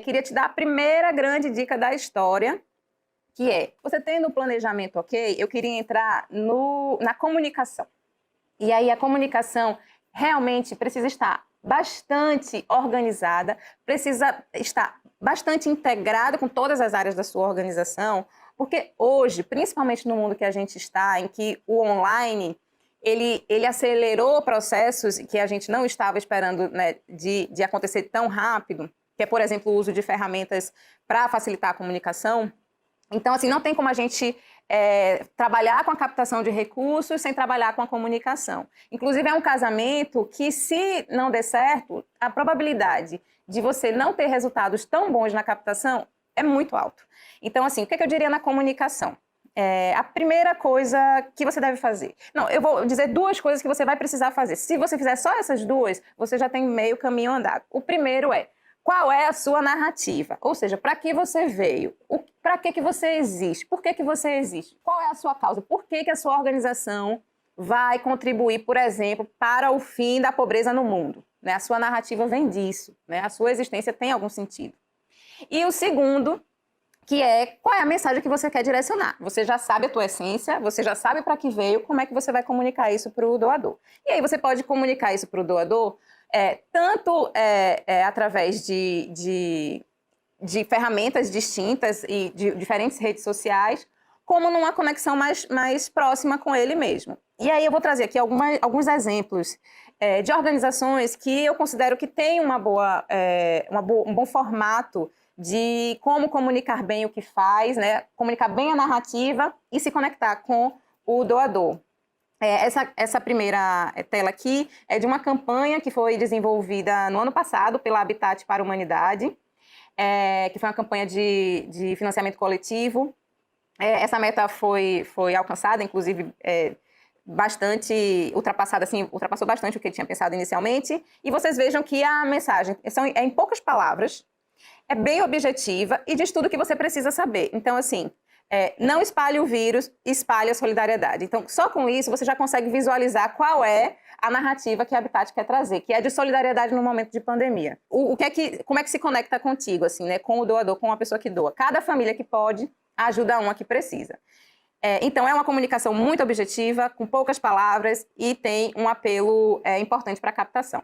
queria te dar a primeira grande dica da história, que é, você tendo o planejamento ok, eu queria entrar na comunicação. E aí a comunicação realmente precisa estar bastante organizada, precisa estar bastante integrada com todas as áreas da sua organização, porque hoje, principalmente no mundo que a gente está, em que o online, ele acelerou processos que a gente não estava esperando, né, de acontecer tão rápido, que é, por exemplo, o uso de ferramentas para facilitar a comunicação. Então, assim, não tem como a gente trabalhar com a captação de recursos sem trabalhar com a comunicação. Inclusive, é um casamento que, se não der certo, a probabilidade de você não ter resultados tão bons na captação é muito alto. Então, assim, o que eu diria na comunicação? A primeira coisa que você deve fazer. Não, eu vou dizer duas coisas que você vai precisar fazer. Se você fizer só essas duas, você já tem meio caminho andado. O primeiro é: qual é a sua narrativa? Ou seja, para que você veio? Para que você existe? Por que você existe? Qual é a sua causa? Por que a sua organização vai contribuir, por exemplo, para o fim da pobreza no mundo? Né? A sua narrativa vem disso, né? A sua existência tem algum sentido. E o segundo, que é qual é a mensagem que você quer direcionar. Você já sabe a tua essência, você já sabe para que veio, como é que você vai comunicar isso para o doador. E aí você pode comunicar isso para o doador tanto através de ferramentas distintas e de diferentes redes sociais, como numa conexão mais próxima com ele mesmo. E aí eu vou trazer aqui alguns exemplos de organizações que eu considero que têm um bom formato de como comunicar bem o que faz, né? Comunicar bem a narrativa e se conectar com o doador. Essa primeira tela aqui é de uma campanha que foi desenvolvida no ano passado pela Habitat para a Humanidade, que foi uma campanha de financiamento coletivo. Essa meta foi alcançada, inclusive bastante ultrapassada, assim, ultrapassou bastante o que ele tinha pensado inicialmente. E vocês vejam que a mensagem é em poucas palavras, é bem objetiva e diz tudo o que você precisa saber. Então, assim, não espalhe o vírus, espalhe a solidariedade. Então, só com isso, você já consegue visualizar qual é a narrativa que a Habitat quer trazer, que é de solidariedade no momento de pandemia. Como é que se conecta contigo, assim, né, com o doador, com a pessoa que doa? Cada família que pode ajuda uma que precisa. Então, é uma comunicação muito objetiva, com poucas palavras e tem um apelo importante para a captação.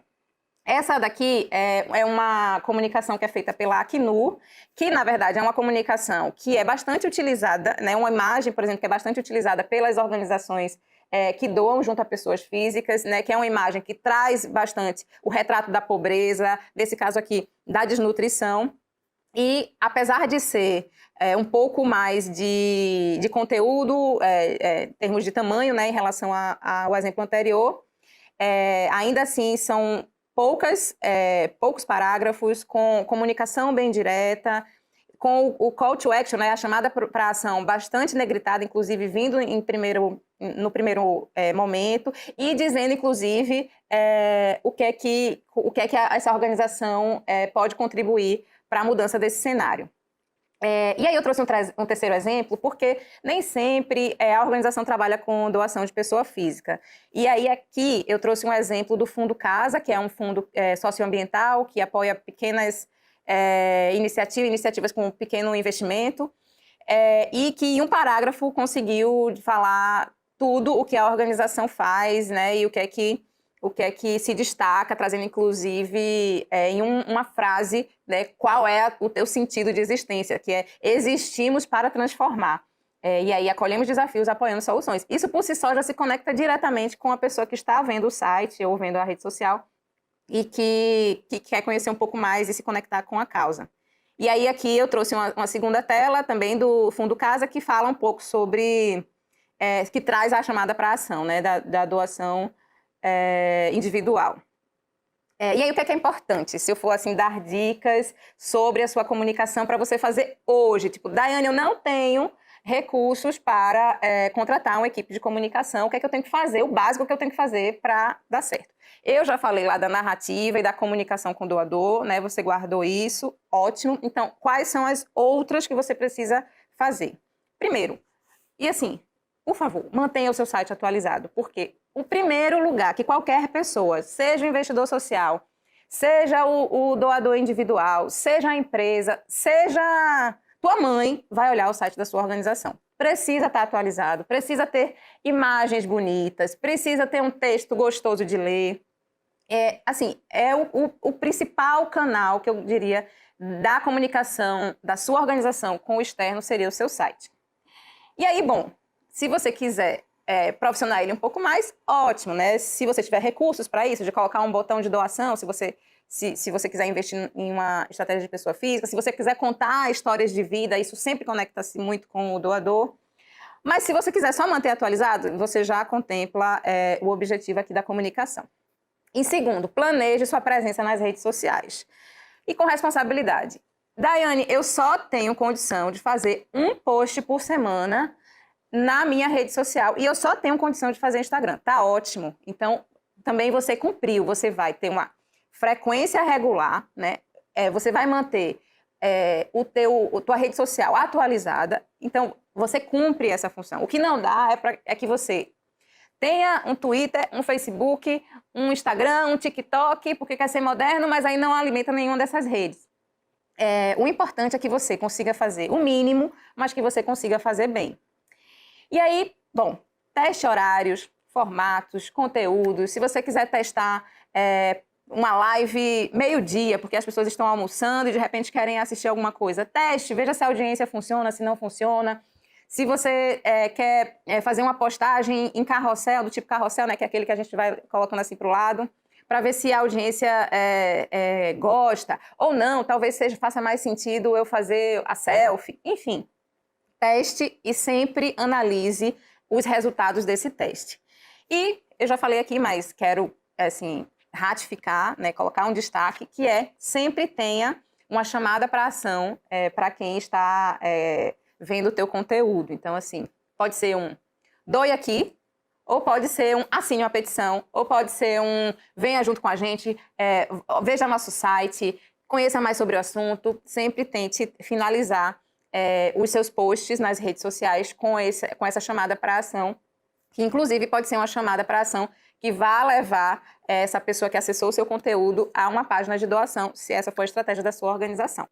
Essa daqui é uma comunicação que é feita pela Acnur, que, na verdade, é uma comunicação que é bastante utilizada, né? Uma imagem, por exemplo, que é bastante utilizada pelas organizações que doam junto a pessoas físicas, né? Que é uma imagem que traz bastante o retrato da pobreza, nesse caso aqui, da desnutrição. E, apesar de ser um pouco mais de conteúdo, em termos de tamanho, né, em relação ao exemplo anterior, ainda assim são poucos parágrafos, com comunicação bem direta, com o call to action, né, a chamada para a ação bastante negritada, inclusive vindo no primeiro momento, e dizendo, inclusive, o que é que essa organização pode contribuir para a mudança desse cenário. E aí eu trouxe um terceiro exemplo, porque nem sempre a organização trabalha com doação de pessoa física. E aí aqui eu trouxe um exemplo do Fundo Casa, que é um fundo socioambiental que apoia pequenas iniciativas com pequeno investimento, e que em um parágrafo conseguiu falar tudo o que a organização faz, né, e o que é que se destaca, trazendo inclusive em uma frase, né, qual é o teu sentido de existência, que é: existimos para transformar. E aí acolhemos desafios, apoiando soluções. Isso por si só já se conecta diretamente com a pessoa que está vendo o site ou vendo a rede social e que quer conhecer um pouco mais e se conectar com a causa. E aí aqui eu trouxe uma segunda tela também do Fundo Casa, que fala um pouco sobre, que traz a chamada para a ação, né, da doação individual. E aí o que é importante? Se eu for assim dar dicas sobre a sua comunicação para você fazer hoje, tipo, Daiane, eu não tenho recursos para contratar uma equipe de comunicação, o que é que eu tenho que fazer, o básico que eu tenho que fazer para dar certo. Eu já falei lá da narrativa e da comunicação com o doador, né? Você guardou isso, ótimo. Então, quais são as outras que você precisa fazer? Primeiro, e assim, por favor, mantenha o seu site atualizado, porque o primeiro lugar que qualquer pessoa, seja um investidor social, seja o doador individual, seja a empresa, seja tua mãe, vai olhar o site da sua organização. Precisa estar atualizado, precisa ter imagens bonitas, precisa ter um texto gostoso de ler. É o principal canal, que eu diria, da comunicação da sua organização com o externo seria o seu site. E aí, bom, se você quiser profissionalizar ele um pouco mais, ótimo, né? Se você tiver recursos para isso, de colocar um botão de doação, se você quiser investir em uma estratégia de pessoa física, se você quiser contar histórias de vida, isso sempre conecta-se muito com o doador. Mas se você quiser só manter atualizado, você já contempla o objetivo aqui da comunicação. Em segundo, planeje sua presença nas redes sociais. E com responsabilidade. Daiane, eu só tenho condição de fazer um post por semana na minha rede social e eu só tenho condição de fazer Instagram. Tá ótimo. Então, também você cumpriu. Você vai ter uma frequência regular, né? Você vai manter tua rede social atualizada. Então, você cumpre essa função. O que não dá é que você tenha um Twitter, um Facebook, um Instagram, um TikTok, porque quer ser moderno, mas aí não alimenta nenhuma dessas redes. O importante é que você consiga fazer o mínimo, mas que você consiga fazer bem. E aí, bom, teste horários, formatos, conteúdos. Se você quiser testar uma live meio-dia, porque as pessoas estão almoçando e de repente querem assistir alguma coisa, teste, veja se a audiência funciona, se não funciona. Se você quer fazer uma postagem em carrossel, do tipo carrossel, né, que é aquele que a gente vai colocando assim para o lado, para ver se a audiência gosta ou não, talvez faça mais sentido eu fazer a selfie. Enfim, teste e sempre analise os resultados desse teste. E eu já falei aqui, mas quero assim, ratificar, né, colocar um destaque, que sempre tenha uma chamada para ação para quem está vendo o teu conteúdo. Então, assim, pode ser um doe aqui, ou pode ser um assine uma petição, ou pode ser um venha junto com a gente, veja nosso site, conheça mais sobre o assunto. Sempre tente finalizar os seus posts nas redes sociais com essa chamada para ação, que inclusive pode ser uma chamada para ação que vá levar essa pessoa que acessou o seu conteúdo a uma página de doação, se essa for a estratégia da sua organização.